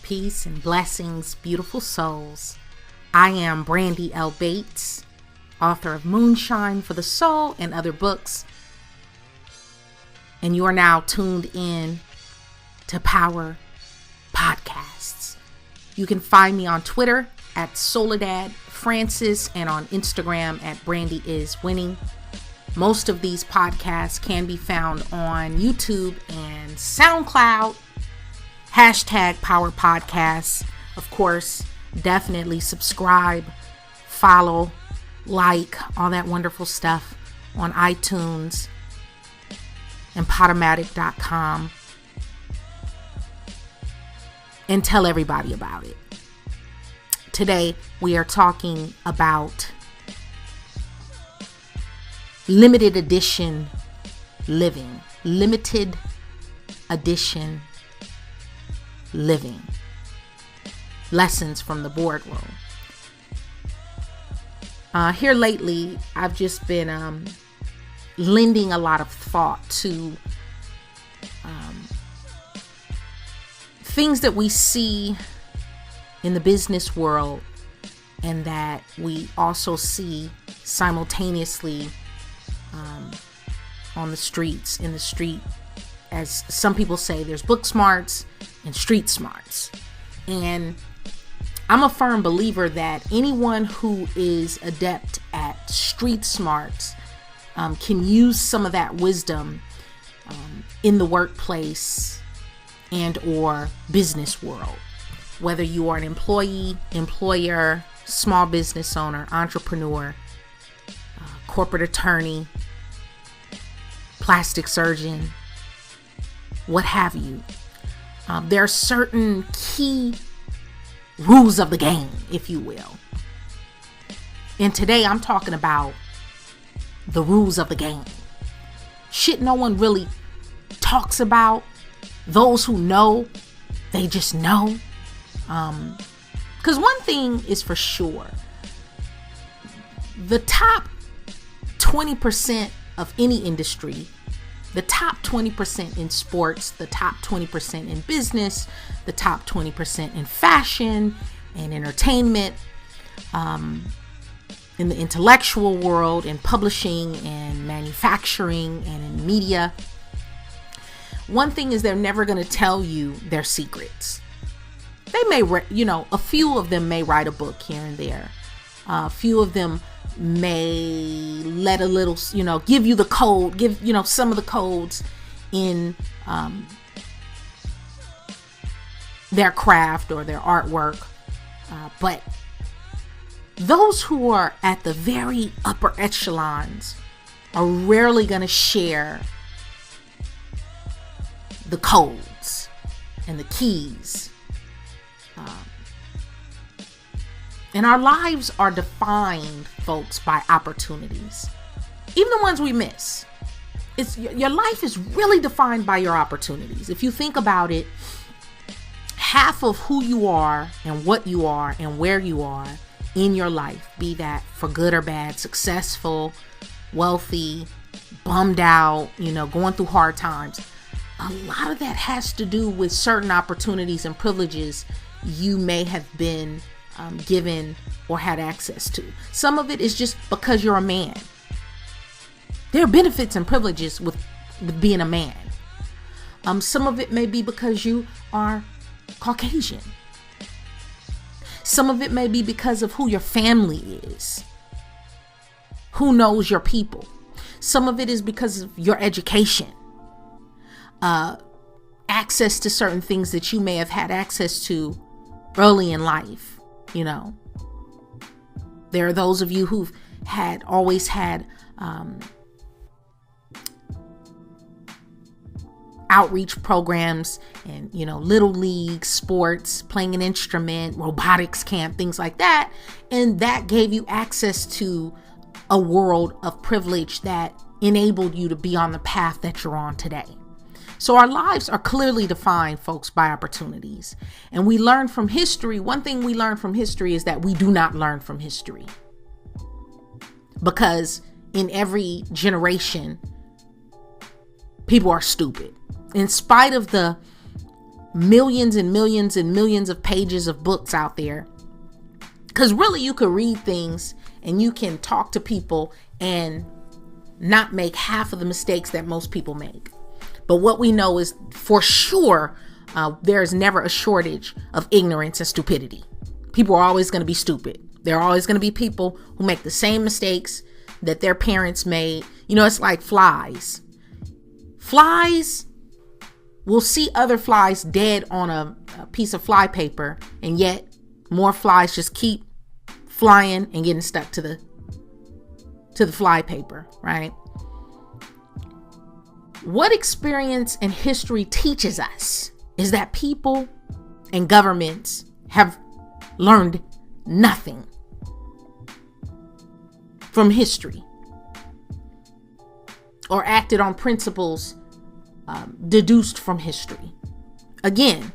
Peace and blessings, beautiful souls. I am Brandi L. Bates, author of Moonshine for the Soul and other books. And you are now tuned in to Power Podcasts. You can find me on Twitter at Soledad Francis and on Instagram at Brandi is Winning. Most of these podcasts can be found on YouTube and SoundCloud. Hashtag Power Podcasts. Of course, definitely subscribe, follow, like, all that wonderful stuff on iTunes and Podomatic.com. And tell everybody about it. Today, we are talking about limited edition living. Limited edition living. Lessons from the boardroom. Here lately, I've just been lending a lot of thought to things that we see in the business world and that we also see simultaneously on the streets, in the street. As some people say, there's book smarts and street smarts. And I'm a firm believer that anyone who is adept at street smarts can use some of that wisdom in the workplace and or business world. Whether you are an employee, employer, small business owner, entrepreneur, corporate attorney, plastic surgeon, what have you. There are certain key rules of the game, if you will. And today I'm talking about the rules of the game. Shit no one really talks about. Those who know, they just know. Because one thing is for sure. The top 20% of any industry, the top 20% in sports, the top 20% in business, the top 20% in fashion and entertainment, in the intellectual world, in publishing and manufacturing and in media. One thing is they're never going to tell you their secrets. They may, a few of them may write a book here and there. A few of them may let a little, give you the code, some of the codes in their craft or their artwork. But those who are at the very upper echelons are rarely going to share the codes and the keys. And our lives are defined, folks, by opportunities. Even the ones we miss. Your life is really defined by your opportunities. If you think about it, half of who you are and what you are and where you are in your life, be that for good or bad, successful, wealthy, bummed out, going through hard times, a lot of that has to do with certain opportunities and privileges you may have been given or had access to. Some of it is just because you're a man. There are benefits and privileges with being a man. Some of it may be because you are Caucasian. Some of it may be because of who your family is, who knows your people. Some of it is because of your education, access to certain things that you may have had access to early in life. There are those of you who've always had outreach programs and, little league sports, playing an instrument, robotics camp, things like that. And that gave you access to a world of privilege that enabled you to be on the path that you're on today. So our lives are clearly defined, folks, by opportunities. And we learn from history. One thing we learn from history is that we do not learn from history. Because in every generation, people are stupid. In spite of the millions and millions and millions of pages of books out there. Because really, you could read things and you can talk to people and not make half of the mistakes that most people make. But what we know is for sure, there is never a shortage of ignorance and stupidity. People are always going to be stupid. There are always going to be people who make the same mistakes that their parents made. You know, it's like flies. Flies will see other flies dead on a piece of fly paper, and yet more flies just keep flying and getting stuck to the fly paper, right? What experience and history teaches us is that people and governments have learned nothing from history or acted on principles deduced from history. Again,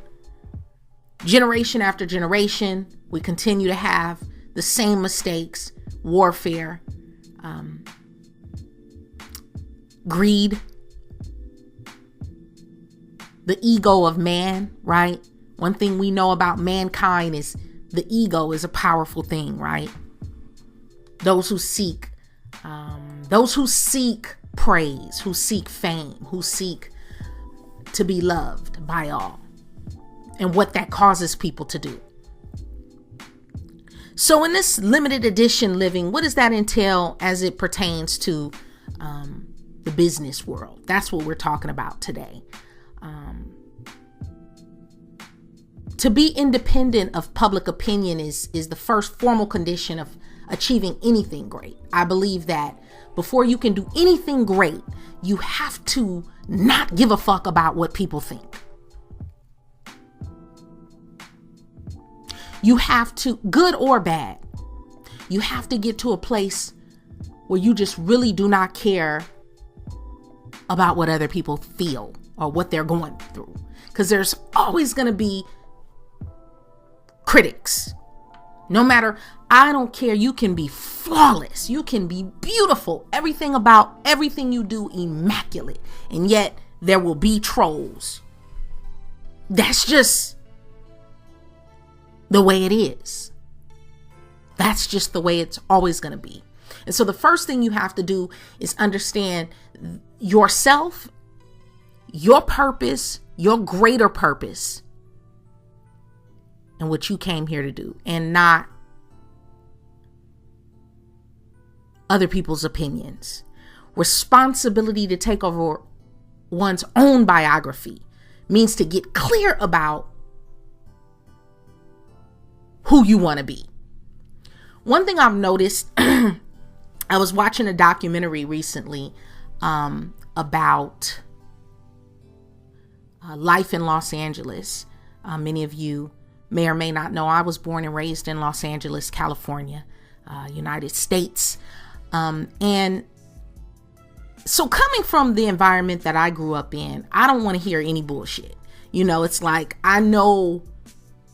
generation after generation, we continue to have the same mistakes: warfare, greed, the ego of man, right? One thing we know about mankind is the ego is a powerful thing, right? Those who seek praise, who seek fame, who seek to be loved by all, and what that causes people to do. So in this limited edition living, what does that entail as it pertains to the business world? That's what we're talking about today. To be independent of public opinion is the first formal condition of achieving anything great. I believe that before you can do anything great, you have to not give a fuck about what people think. You have to, good or bad, you have to get to a place where you just really do not care about what other people feel or what they're going through. Because there's always going to be critics. No matter, I don't care. You can be flawless. You can be beautiful. Everything about everything you do, immaculate. And yet there will be trolls. That's just the way it is. That's just the way it's always going to be. And so the first thing you have to do is understand yourself, your purpose, your greater purpose, and what you came here to do, and not other people's opinions. Responsibility to take over one's own biography means to get clear about who you want to be. One thing I've noticed, I was watching a documentary recently about life in Los Angeles. Many of you may or may not know I was born and raised in Los Angeles, California, United States. And so coming from the environment that I grew up in, I don't want to hear any bullshit. You know, it's like, I know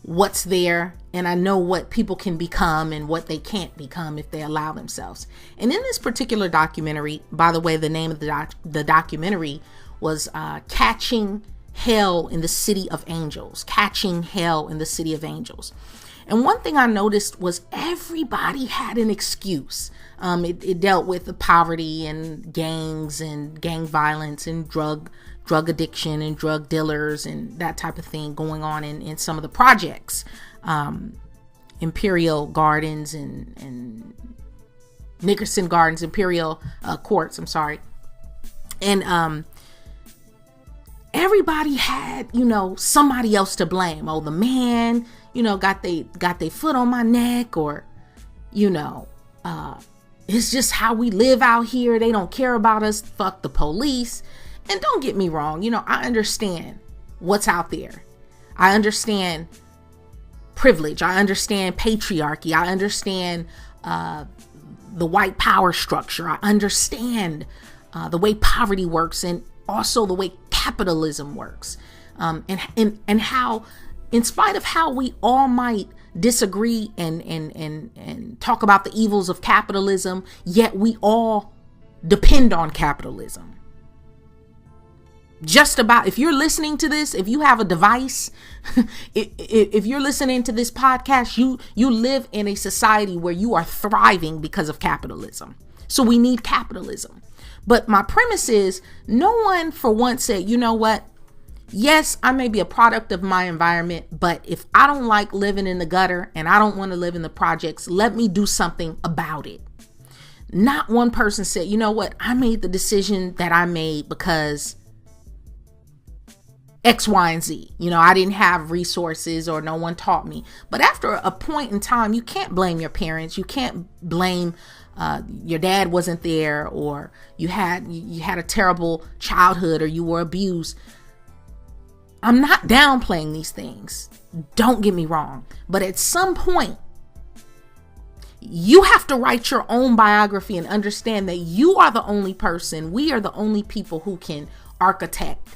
what's there and I know what people can become and what they can't become if they allow themselves. And in this particular documentary, by the way, the name of the documentary was Catching Hell in the City of Angels. Catching Hell in the City of Angels. And one thing I noticed was everybody had an excuse. It dealt with the poverty and gangs and gang violence and drug addiction and drug dealers and that type of thing going on in some of the projects. Imperial Gardens and Nickerson Gardens, Imperial Courts, I'm sorry. And everybody had, somebody else to blame. Oh, the man, got they foot on my neck, or, it's just how we live out here. They don't care about us. Fuck the police. And don't get me wrong. I understand what's out there. I understand privilege. I understand patriarchy. I understand the white power structure. I understand the way poverty works, and also the way capitalism works, and how, in spite of how we all might disagree and talk about the evils of capitalism, yet we all depend on capitalism. Just about, if you're listening to this, if you have a device, if you're listening to this podcast, you live in a society where you are thriving because of capitalism. So we need capitalism. But my premise is, no one for once said, you know what? Yes, I may be a product of my environment, but if I don't like living in the gutter and I don't want to live in the projects, let me do something about it. Not one person said, you know what? I made the decision that I made because X, Y, and Z. You know, I didn't have resources or no one taught me. But after a point in time, you can't blame your parents. You can't blame your dad wasn't there, or you had a terrible childhood, or you were abused. I'm not downplaying these things. Don't get me wrong. But at some point, you have to write your own biography and understand that you are the only person, we are the only people who can architect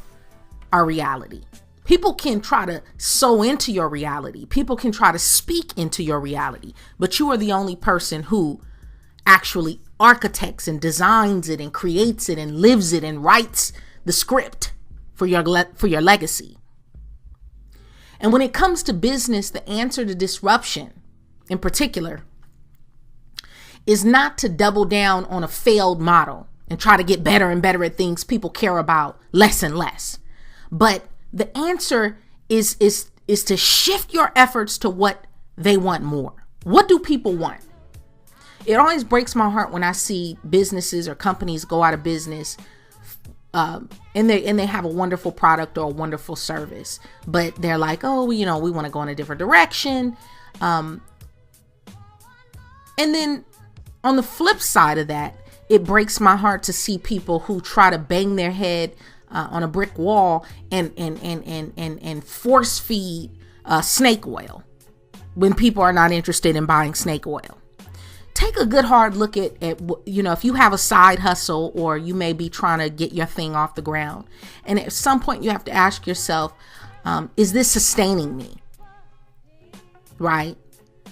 our reality. People can try to sew into your reality. People can try to speak into your reality, but you are the only person who actually architects and designs it and creates it and lives it and writes the script for your legacy. And when it comes to business, the answer to disruption in particular is not to double down on a failed model and try to get better and better at things people care about less and less. But the answer is to shift your efforts to what they want more. What do people want? It always breaks my heart when I see businesses or companies go out of business and they have a wonderful product or a wonderful service, but they're like, oh, we want to go in a different direction. And then on the flip side of that, it breaks my heart to see people who try to bang their head on a brick wall and force feed snake oil when people are not interested in buying snake oil. Take a good hard look at if you have a side hustle, or you may be trying to get your thing off the ground, and at some point you have to ask yourself, is this sustaining me? Right?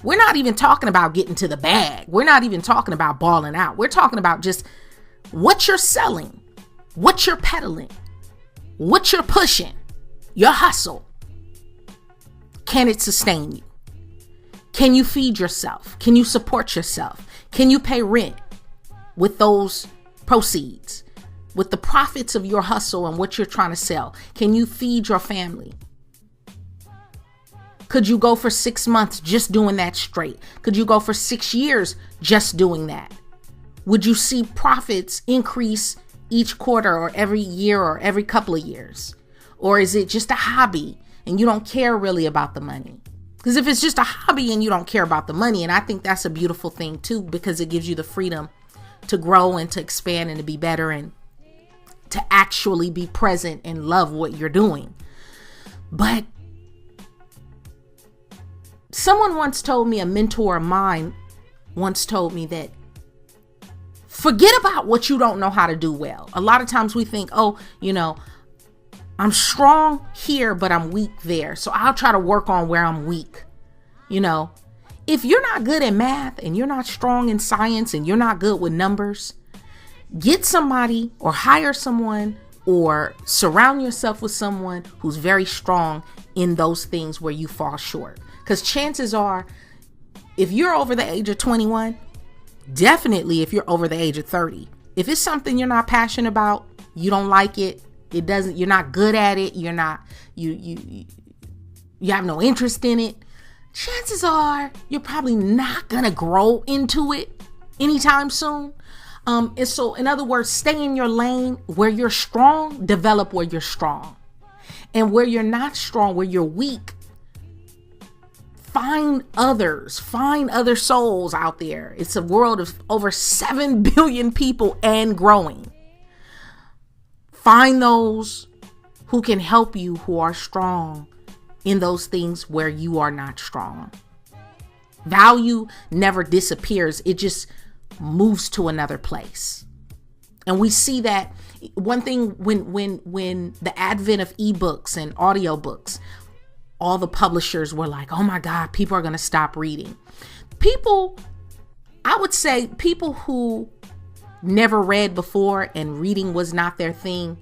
We're not even talking about getting to the bag. We're not even talking about balling out. We're talking about just what you're selling, what you're peddling, what you're pushing, your hustle. Can it sustain you? Can you feed yourself? Can you support yourself? Can you pay rent with those proceeds, with the profits of your hustle and what you're trying to sell? Can you feed your family? Could you go for 6 months just doing that straight? Could you go for 6 years just doing that? Would you see profits increase each quarter or every year or every couple of years? Or is it just a hobby and you don't care really about the money? Because if it's just a hobby and you don't care about the money, and I think that's a beautiful thing too, because it gives you the freedom to grow and to expand and to be better and to actually be present and love what you're doing. But someone once told me, a mentor of mine once told me that forget about what you don't know how to do well. A lot of times we think, I'm strong here, but I'm weak there. So I'll try to work on where I'm weak. If you're not good at math and you're not strong in science and you're not good with numbers, get somebody or hire someone or surround yourself with someone who's very strong in those things where you fall short. Because chances are, if you're over the age of 21, definitely if you're over the age of 30, if it's something you're not passionate about, you don't like it, you're not good at it, you have no interest in it, chances are you're probably not gonna grow into it anytime soon. And so in other words, stay in your lane. Where you're strong, develop where you're strong. And where you're not strong, where you're weak, find other souls out there. It's a world of over 7 billion people and growing. Find those who can help you, who are strong in those things where you are not strong. Value never disappears. It just moves to another place. And we see that one thing when the advent of ebooks and audiobooks, all the publishers were like, oh my God, people are going to stop reading. I would say people who never read before and reading was not their thing,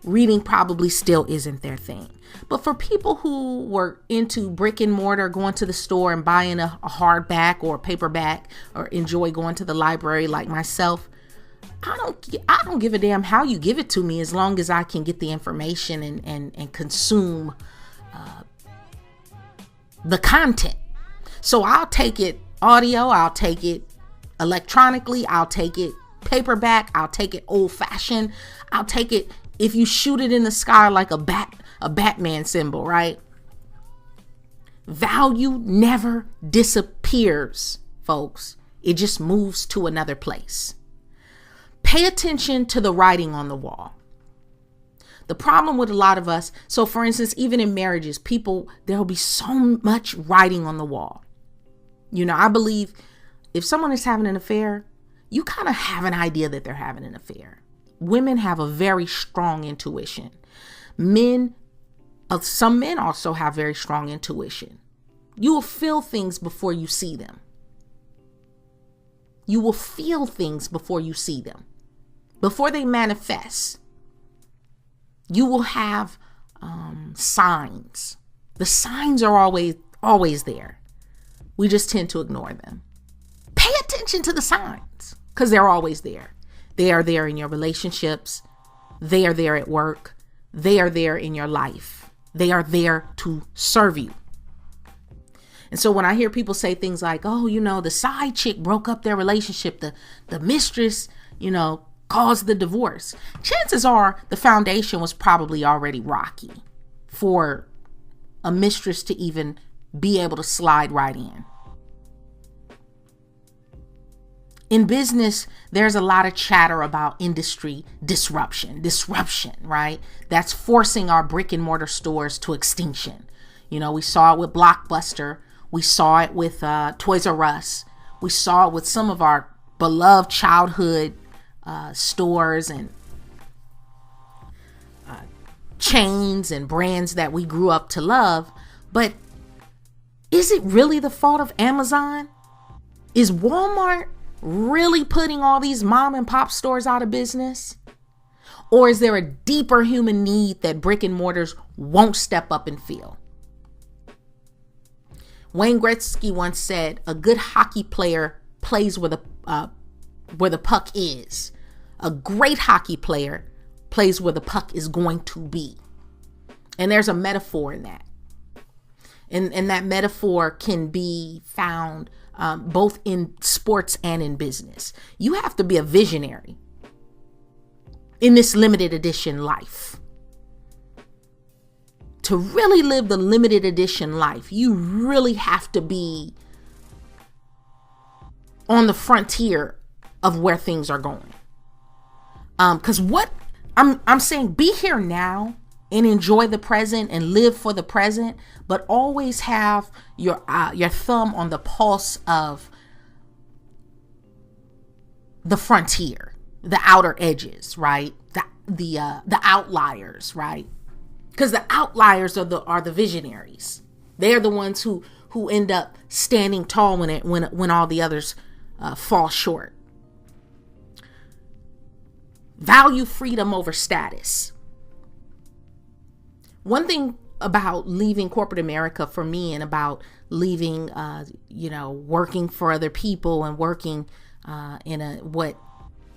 reading probably still isn't their thing. But for people who were into brick and mortar, going to the store and buying a hardback or a paperback, or enjoy going to the library like myself, I don't give a damn how you give it to me, as long as I can get the information and consume the content. So I'll take it audio, I'll take it electronically, I'll take it paperback, I'll take it old fashioned, I'll take it if you shoot it in the sky like a Batman symbol, right? Value never disappears, folks. It just moves to another place. Pay attention to the writing on the wall. The problem with a lot of us, so for instance, even in marriages, there will be so much writing on the wall. I believe if someone is having an affair, you kind of have an idea that they're having an affair. Women have a very strong intuition. Some men also have very strong intuition. You will feel things before you see them. You will feel things before you see them. Before they manifest, you will have signs. The signs are always there. We just tend to ignore them. Pay attention to the signs, because they're always there. They are there in your relationships. They are there at work. They are there in your life. They are there to serve you. And so when I hear people say things like, oh, the side chick broke up their relationship, the mistress, caused the divorce, chances are the foundation was probably already rocky for a mistress to even be able to slide right in. In business, there's a lot of chatter about industry disruption, right? That's forcing our brick and mortar stores to extinction. We saw it with Blockbuster. We saw it with Toys R Us. We saw it with some of our beloved childhood stores and chains and brands that we grew up to love. But is it really the fault of Amazon? Is Walmart really putting all these mom and pop stores out of business? Or is there a deeper human need that brick and mortars won't step up and fill? Wayne Gretzky once said, a good hockey player plays where the puck is. A great hockey player plays where the puck is going to be. And there's a metaphor in that. And that metaphor can be found both in sports and in business. You have to be a visionary in this limited edition life. To really live the limited edition life, you really have to be on the frontier of where things are going. Because what I'm saying, be here now and enjoy the present and live for the present, but always have your thumb on the pulse of the frontier, the outer edges, right? The outliers, right? Because the outliers are the visionaries. They're the ones who end up standing tall when all the others fall short. Value freedom over status. One thing about leaving corporate America for me, and about leaving, working for other people and working in what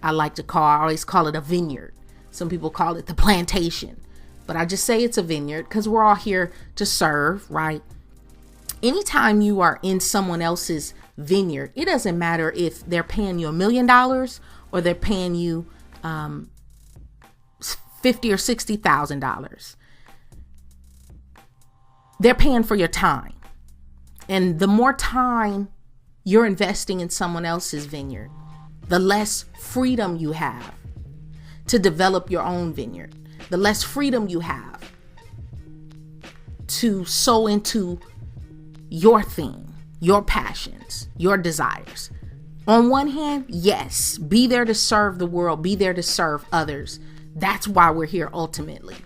I like to call, I always call it a vineyard. Some people call it the plantation, but I just say it's a vineyard because we're all here to serve, right? Anytime you are in someone else's vineyard, it doesn't matter if they're paying you $1 million or they're paying you $50,000 or $60,000. They're paying for your time. And the more time you're investing in someone else's vineyard, the less freedom you have to develop your own vineyard, the less freedom you have to sow into your thing, your passions, your desires. On one hand, yes, be there to serve the world, be there to serve others. That's why we're here ultimately.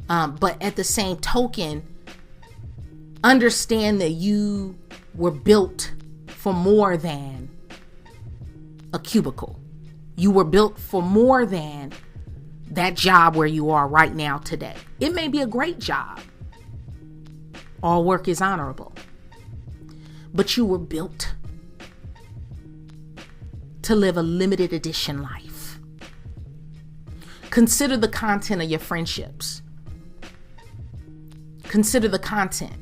But at the same token, understand that you were built for more than a cubicle. You were built for more than that job where you are right now today. It may be a great job. All work is honorable. But you were built to live a limited edition life. Consider the content of your friendships. Consider the content.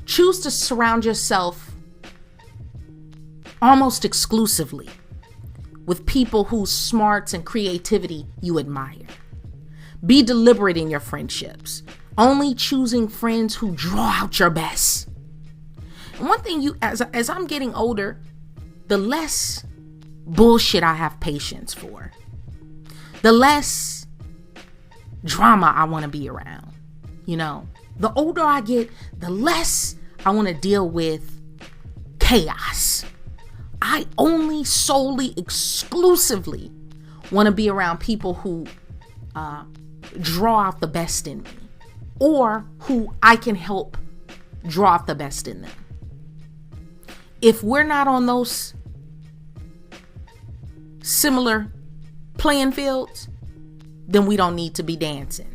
Choose to surround yourself almost exclusively with people whose smarts and creativity you admire. Be deliberate in your friendships, only choosing friends who draw out your best. And one thing as I'm getting older, the less bullshit I have patience for, the less drama I want to be around. The older I get, the less I want to deal with chaos. I only solely, exclusively want to be around people who draw out the best in me, or who I can help draw out the best in them. If we're not on those similar playing fields, then we don't need to be dancing.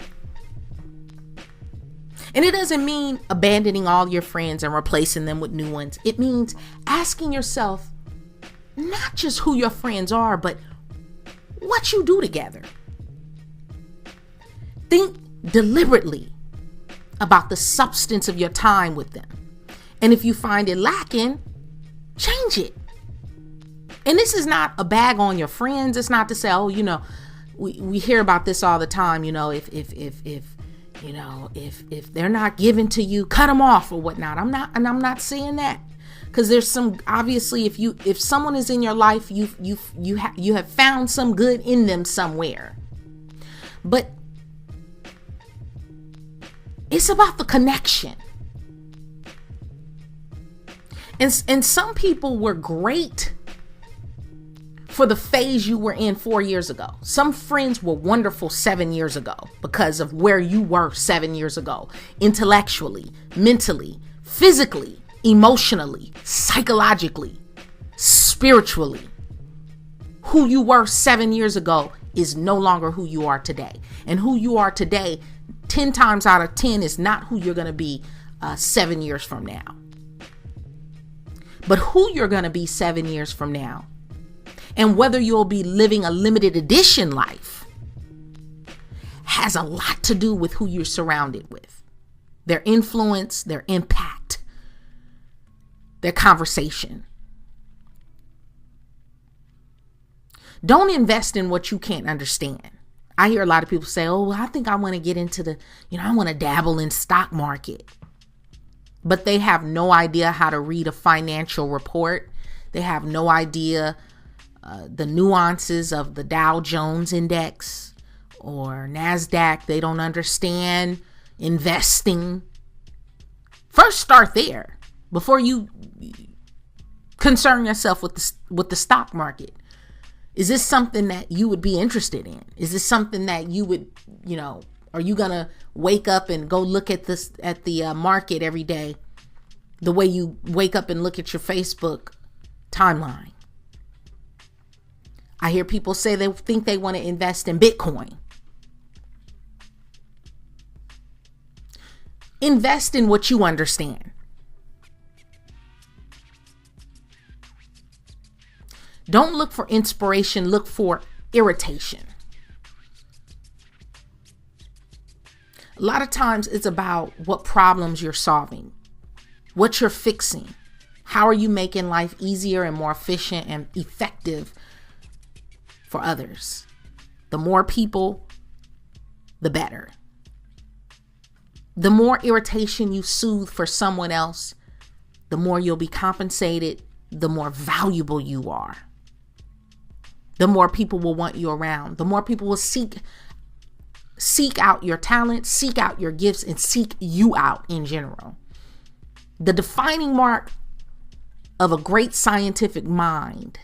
And it doesn't mean abandoning all your friends and replacing them with new ones. It means asking yourself not just who your friends are, but what you do together. Think deliberately about the substance of your time with them. And if you find it lacking, change it. And this is not a bag on your friends. It's not to say, we hear about this all the time. If they're not giving to you, cut them off or whatnot. I'm not saying that, because there's some, obviously, if someone is in your life, you have found some good in them somewhere. But it's about the connection. And some people were great for the phase you were in 4 years ago. Some friends were wonderful 7 years ago because of where you were 7 years ago, intellectually, mentally, physically, emotionally, psychologically, spiritually. Who you were 7 years ago is no longer who you are today. And who you are today, 10 times out of 10, is not who you're going to be 7 years from now. But who you're going to be 7 years from now, and whether you'll be living a limited edition life, has a lot to do with who you're surrounded with. Their influence, their impact, their conversation. Don't invest in what you can't understand. I hear a lot of people say, I think I want to get into I want to dabble in stock market. But they have no idea how to read a financial report. They have no idea the nuances of the Dow Jones Index or NASDAQ. They don't understand investing. First, start there before you concern yourself with the stock market. Is this something that you would be interested in? Is this something that you would, are you going to wake up and go look at the market every day the way you wake up and look at your Facebook timeline? I hear people say they think they want to invest in Bitcoin. Invest in what you understand. Don't look for inspiration, look for irritation. A lot of times it's about what problems you're solving, what you're fixing. How are you making life easier and more efficient and effective for others? The more people, the better. The more irritation you soothe for someone else, the more you'll be compensated, the more valuable you are. The more people will want you around. The more people will seek out your talent, seek out your gifts, and seek you out in general. The defining mark of a great scientific mind,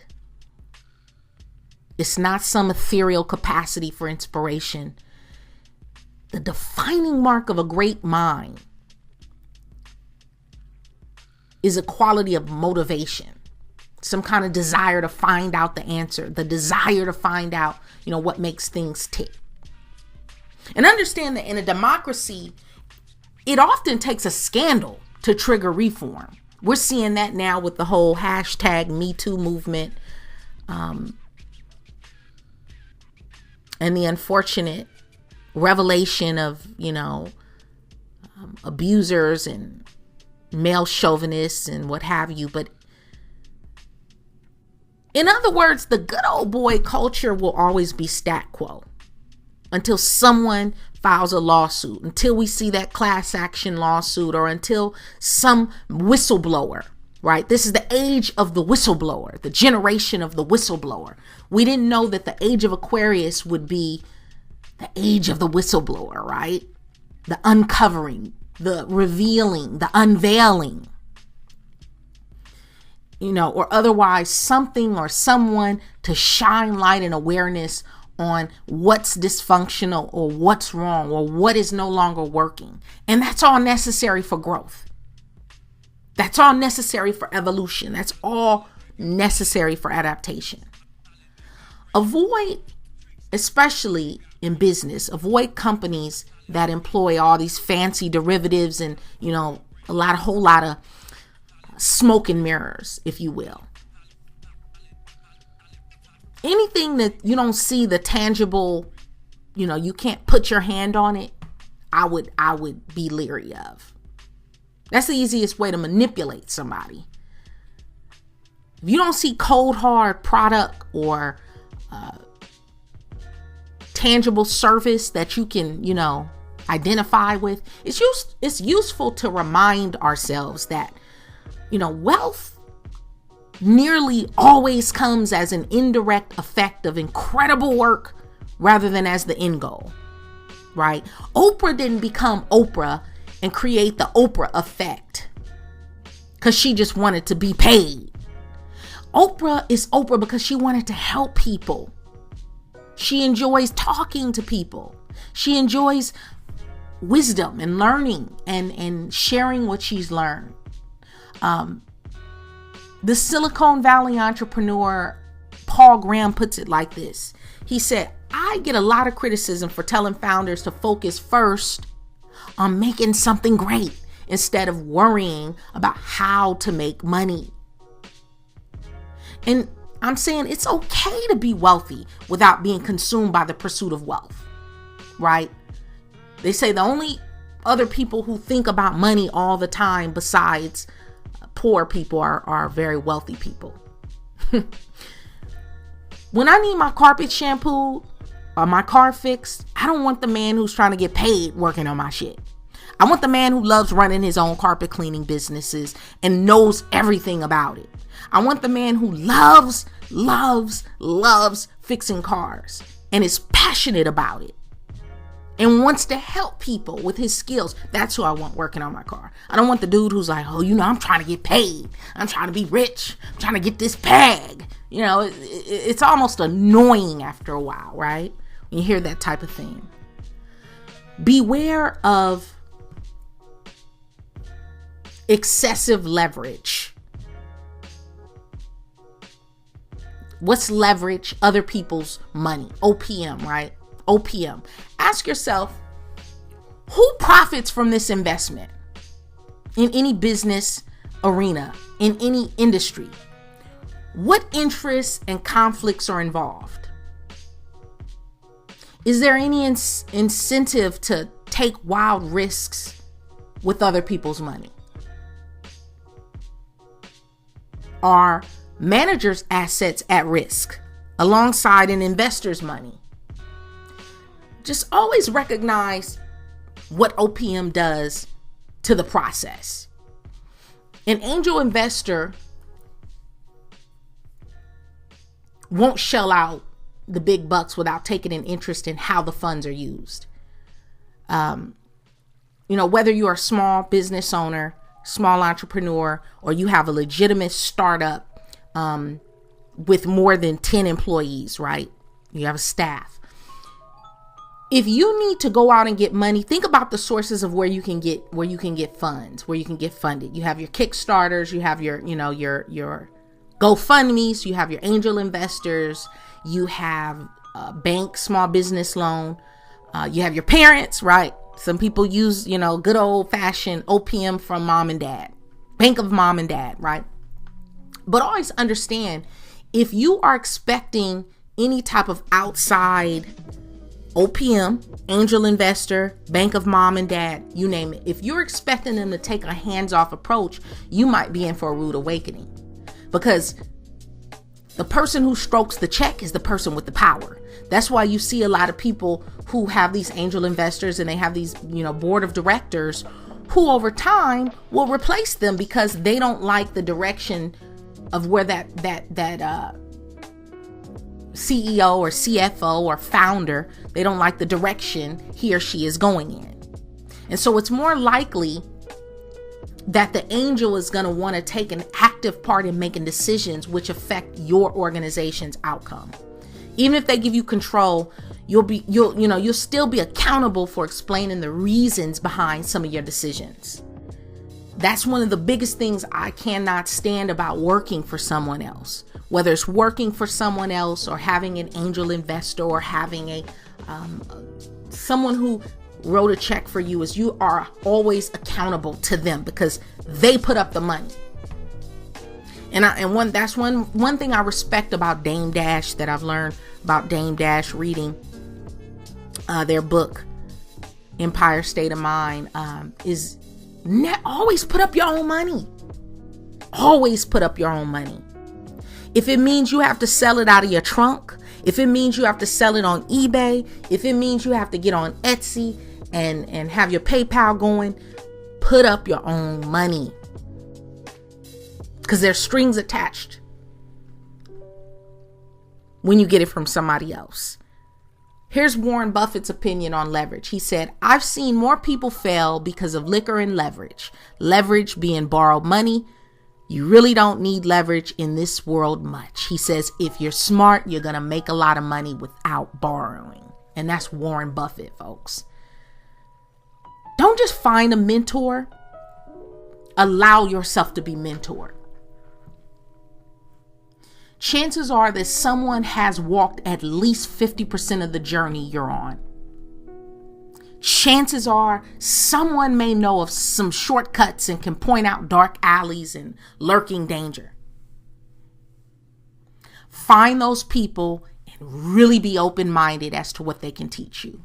it's not some ethereal capacity for inspiration. The defining mark of a great mind is a quality of motivation. Some kind of desire to find out the answer, the desire to find out, what makes things tick. And understand that in a democracy, it often takes a scandal to trigger reform. We're seeing that now with the whole hashtag Me Too movement, and the unfortunate revelation of, abusers and male chauvinists and what have you. But in other words, the good old boy culture will always be stat quo until someone files a lawsuit, until we see that class action lawsuit, or until some whistleblower, right? This is the age of the whistleblower, the generation of the whistleblower. We didn't know that the age of Aquarius would be the age of the whistleblower, right? The uncovering, the revealing, the unveiling, or otherwise something or someone to shine light and awareness on what's dysfunctional or what's wrong or what is no longer working. And that's all necessary for growth. That's all necessary for evolution. That's all necessary for adaptation. Avoid, especially in business, avoid companies that employ all these fancy derivatives and, a whole lot of smoke and mirrors, if you will. Anything that you don't see the tangible, you can't put your hand on it, I would be leery of. That's the easiest way to manipulate somebody. If you don't see cold hard product or tangible service that you can, identify with, it's useful to remind ourselves that, wealth nearly always comes as an indirect effect of incredible work rather than as the end goal, right? Oprah didn't become Oprah and create the Oprah effect because she just wanted to be paid. Oprah is Oprah because she wanted to help people. She enjoys talking to people. She enjoys wisdom and learning and sharing what she's learned. The Silicon Valley entrepreneur Paul Graham puts it like this. He said, I get a lot of criticism for telling founders to focus first on making something great instead of worrying about how to make money. And I'm saying it's okay to be wealthy without being consumed by the pursuit of wealth, right? They say the only other people who think about money all the time besides poor people are very wealthy people. When I need my carpet shampooed or my car fixed, I don't want the man who's trying to get paid working on my shit. I want the man who loves running his own carpet cleaning businesses and knows everything about it. I want the man who loves fixing cars and is passionate about it and wants to help people with his skills. That's who I want working on my car. I don't want the dude who's like, I'm trying to get paid. I'm trying to be rich. I'm trying to get this bag. It's almost annoying after a while, right? When you hear that type of thing. Beware of excessive leverage. What's leverage? Other people's money. OPM, right? OPM. Ask yourself, who profits from this investment in any business arena, in any industry? What interests and conflicts are involved? Is there any incentive to take wild risks with other people's money? Are managers' assets at risk alongside an investor's money? Just always recognize what OPM does to the process. An angel investor won't shell out the big bucks without taking an interest in how the funds are used. Whether you're a small business owner, small entrepreneur, or you have a legitimate startup with more than 10 employees, right? You have a staff. If you need to go out and get money, think about the sources of where you can get funds, where you can get funded. You have your Kickstarters, you have your GoFundMes, you have your angel investors, you have a bank, small business loan. You have your parents, right? Some people use, good old fashioned OPM from mom and dad, bank of mom and dad, right? But always understand, if you are expecting any type of outside OPM, angel investor, bank of mom and dad, you name it, if you're expecting them to take a hands-off approach, you might be in for a rude awakening, because the person who strokes the check is the person with the power. That's why you see a lot of people who have these angel investors and they have these, board of directors who over time will replace them because they don't like the direction of where that CEO or CFO or founder, they don't like the direction he or she is going in. And so it's more likely that the angel is going to want to take an active part in making decisions which affect your organization's outcome. Even if they give you control, you'll still be accountable for explaining the reasons behind some of your decisions. That's one of the biggest things I cannot stand about working for someone else. Whether it's working for someone else or having an angel investor or having someone who wrote a check for you, is you are always accountable to them because they put up the money. That's one thing I respect about Dame Dash, that I've learned about Dame Dash reading their book Empire State of Mind, is always put up your own money. Always put up your own money. If it means you have to sell it out of your trunk, if it means you have to sell it on eBay, if it means you have to get on Etsy and have your PayPal going, put up your own money. Because there's strings attached when you get it from somebody else. Here's Warren Buffett's opinion on leverage. He said, "I've seen more people fail because of liquor and leverage. Leverage being borrowed money. You really don't need leverage in this world much." He says, if you're smart, you're going to make a lot of money without borrowing. And that's Warren Buffett, folks. Don't just find a mentor. Allow yourself to be mentored. Chances are that someone has walked at least 50% of the journey you're on. Chances are someone may know of some shortcuts and can point out dark alleys and lurking danger. Find those people and really be open-minded as to what they can teach you.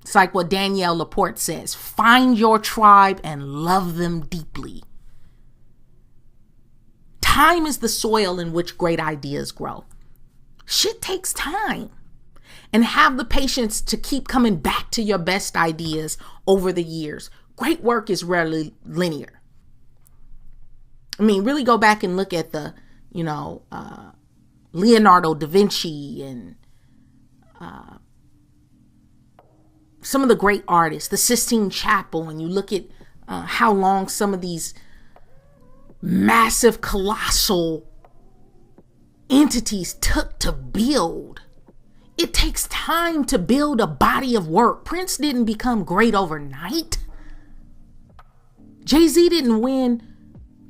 It's like what Danielle Laporte says, find your tribe and love them deeply. Time is the soil in which great ideas grow. Shit takes time. And have the patience to keep coming back to your best ideas over the years. Great work is rarely linear. I mean, really go back and look at the, Leonardo da Vinci and some of the great artists, the Sistine Chapel, and you look at how long some of these massive, colossal entities took to build. It takes time to build a body of work. Prince didn't become great overnight. Jay-Z didn't win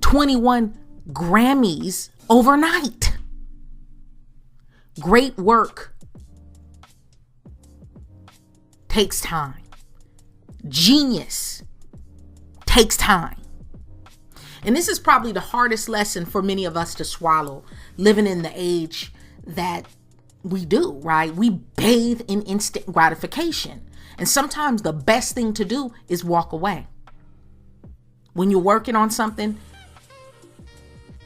21 Grammys overnight. Great work takes time. Genius takes time. And this is probably the hardest lesson for many of us to swallow, living in the age that we do, right? We bathe in instant gratification. And sometimes the best thing to do is walk away. When you're working on something,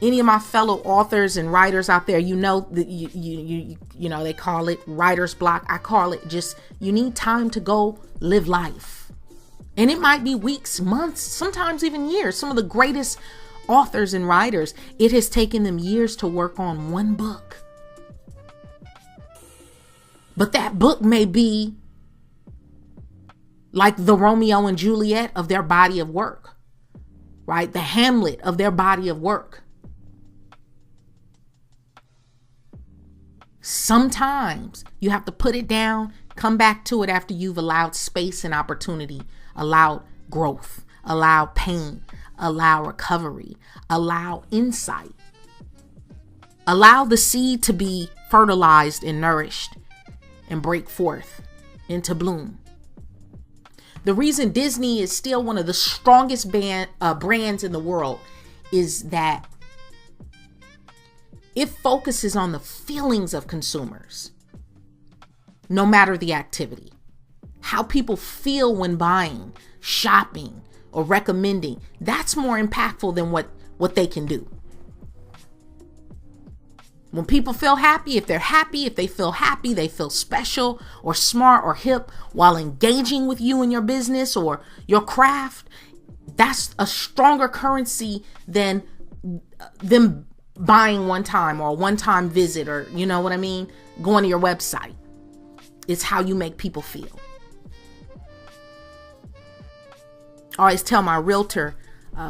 any of my fellow authors and writers out there, that they call it writer's block. I call it just, you need time to go live life. And it might be weeks, months, sometimes even years. Some of the greatest authors and writers, it has taken them years to work on one book. But that book may be like the Romeo and Juliet of their body of work, right? The Hamlet of their body of work. Sometimes you have to put it down, come back to it after you've allowed space and opportunity, allowed growth, allowed pain, allow recovery, allow insight, allow the seed to be fertilized and nourished and break forth into bloom. The reason Disney is still one of the strongest brands in the world is that it focuses on the feelings of consumers, no matter the activity. How people feel when buying, shopping, or recommending, that's more impactful than what they can do. When people feel happy, if they feel happy, they feel special or smart or hip while engaging with you in your business or your craft, that's a stronger currency than them buying one time or a one-time visit, or you know what I mean, going to your website. It's how you make people feel. I always tell my realtor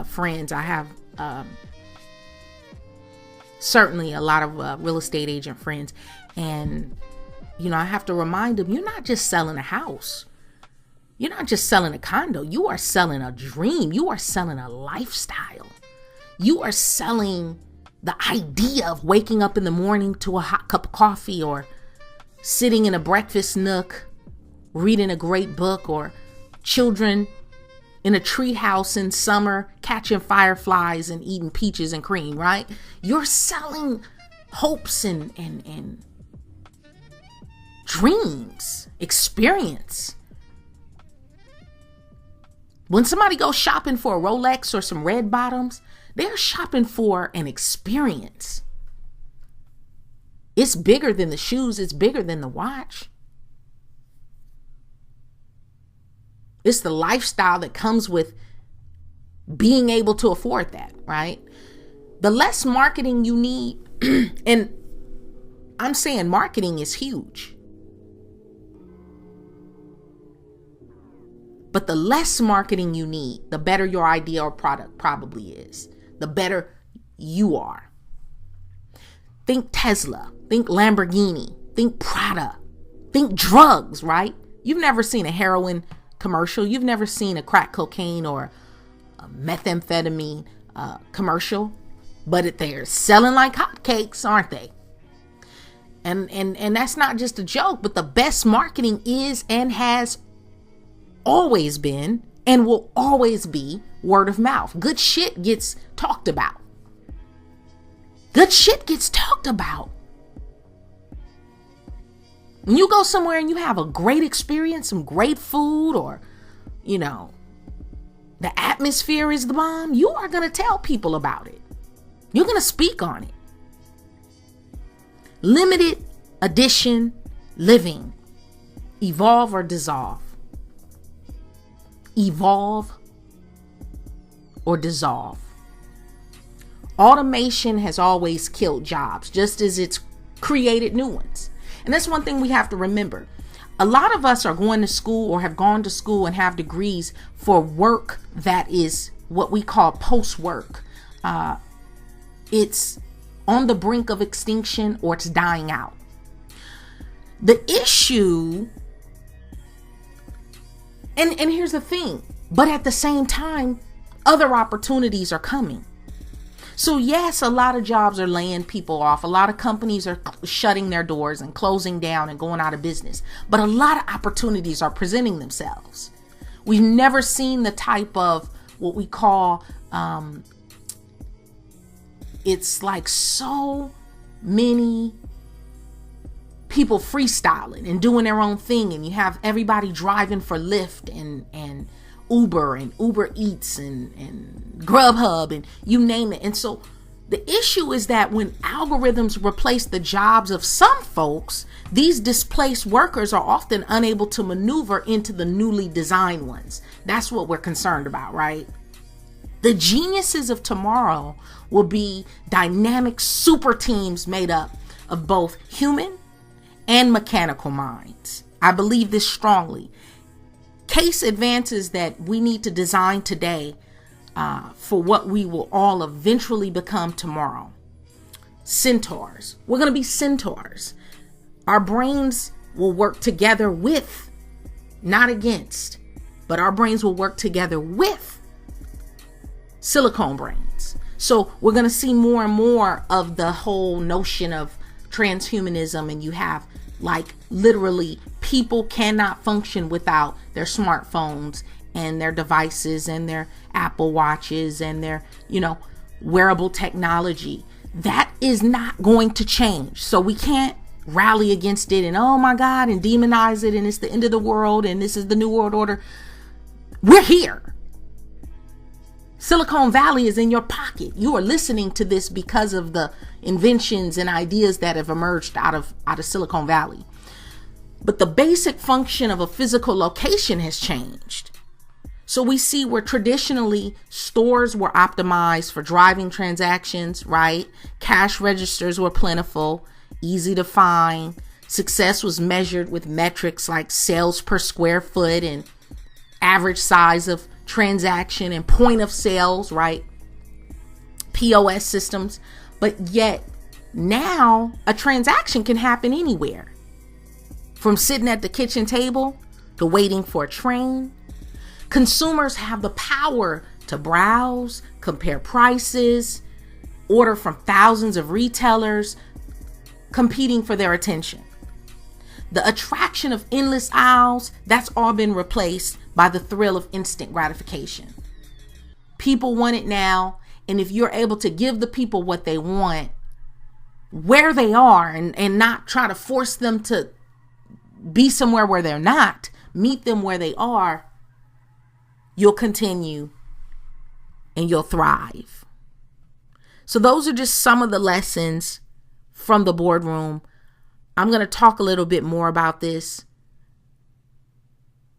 friends, I have certainly a lot of real estate agent friends, and I have to remind them, you're not just selling a house. You're not just selling a condo. You are selling a dream. You are selling a lifestyle. You are selling the idea of waking up in the morning to a hot cup of coffee, or sitting in a breakfast nook, reading a great book, or children in a tree house in summer, catching fireflies and eating peaches and cream, right? You're selling hopes and dreams, experience. When somebody goes shopping for a Rolex or some red bottoms, they're shopping for an experience. It's bigger than the shoes. It's bigger than the watch. It's the lifestyle that comes with being able to afford that, right? The less marketing you need, and I'm saying marketing is huge, but the less marketing you need, the better your idea or product probably is, the better you are. Think Tesla, think Lamborghini, think Prada, think drugs, right? You've never seen a heroin commercial. You've never seen a crack cocaine or a methamphetamine commercial, but they're selling like hotcakes, aren't they? And that's not just a joke, but the best marketing is and has always been and will always be word of mouth. Good shit gets talked about. Good shit gets talked about. When you go somewhere and you have a great experience, some great food, or, the atmosphere is the bomb, you are going to tell people about it. You're going to speak on it. Limited edition living. Evolve or dissolve. Evolve or dissolve. Automation has always killed jobs, just as it's created new ones. And that's one thing we have to remember. A lot of us are going to school or have gone to school and have degrees for work that is what we call post-work. It's on the brink of extinction or it's dying out. The issue, and here's the thing, but at the same time, other opportunities are coming. So yes, a lot of jobs are laying people off. A lot of companies are shutting their doors and closing down and going out of business. But a lot of opportunities are presenting themselves. We've never seen the type of what we call, it's like so many people freestyling and doing their own thing. And you have everybody driving for Lyft and Uber and Uber Eats and Grubhub and you name it. And so the issue is that when algorithms replace the jobs of some folks, these displaced workers are often unable to maneuver into the newly designed ones. That's what we're concerned about, right? The geniuses of tomorrow will be dynamic super teams made up of both human and mechanical minds. I believe this strongly. Case advances that we need to design today for what we will all eventually become tomorrow. Centaurs. We're going to be centaurs. Our brains will work together with, not against, but our brains will work together with silicone brains. So we're going to see more and more of the whole notion of transhumanism, and you have Like literally, people cannot function without their smartphones and their devices and their Apple Watches and their, wearable technology. That is not going to change. So we can't rally against it and, oh my God, and demonize it and it's the end of the world and this is the new world order. We're here. Silicon Valley is in your pocket. You are listening to this because of the inventions and ideas that have emerged out of Silicon Valley. But the basic function of a physical location has changed. So we see where traditionally stores were optimized for driving transactions, right? Cash registers were plentiful, easy to find. Success was measured with metrics like sales per square foot and average size of transaction and point of sales, right? POS systems. But yet now a transaction can happen anywhere. From sitting at the kitchen table to waiting for a train. Consumers have the power to browse, compare prices, order from thousands of retailers competing for their attention. The attraction of endless aisles, that's all been replaced by the thrill of instant gratification. People want it now, and if you're able to give the people what they want, where they are, and not try to force them to be somewhere where they're not, meet them where they are, you'll continue and you'll thrive. So those are just some of the lessons from the boardroom. I'm going to talk a little bit more about this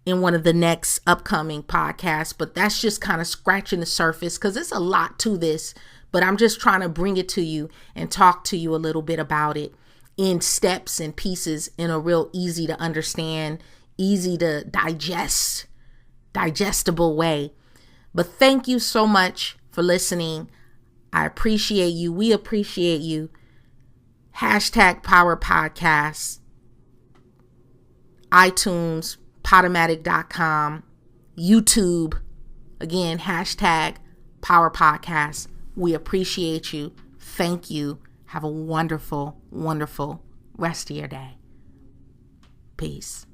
in one of the next upcoming podcasts, but that's just kind of scratching the surface because there's a lot to this, but I'm just trying to bring it to you and talk to you a little bit about it in steps and pieces in a real easy to understand, easy to digestible way. But thank you so much for listening. I appreciate you. We appreciate you. #Power Podcast, iTunes, Podomatic.com, YouTube. Again, #Power Podcast. We appreciate you. Thank you. Have a wonderful, wonderful rest of your day. Peace.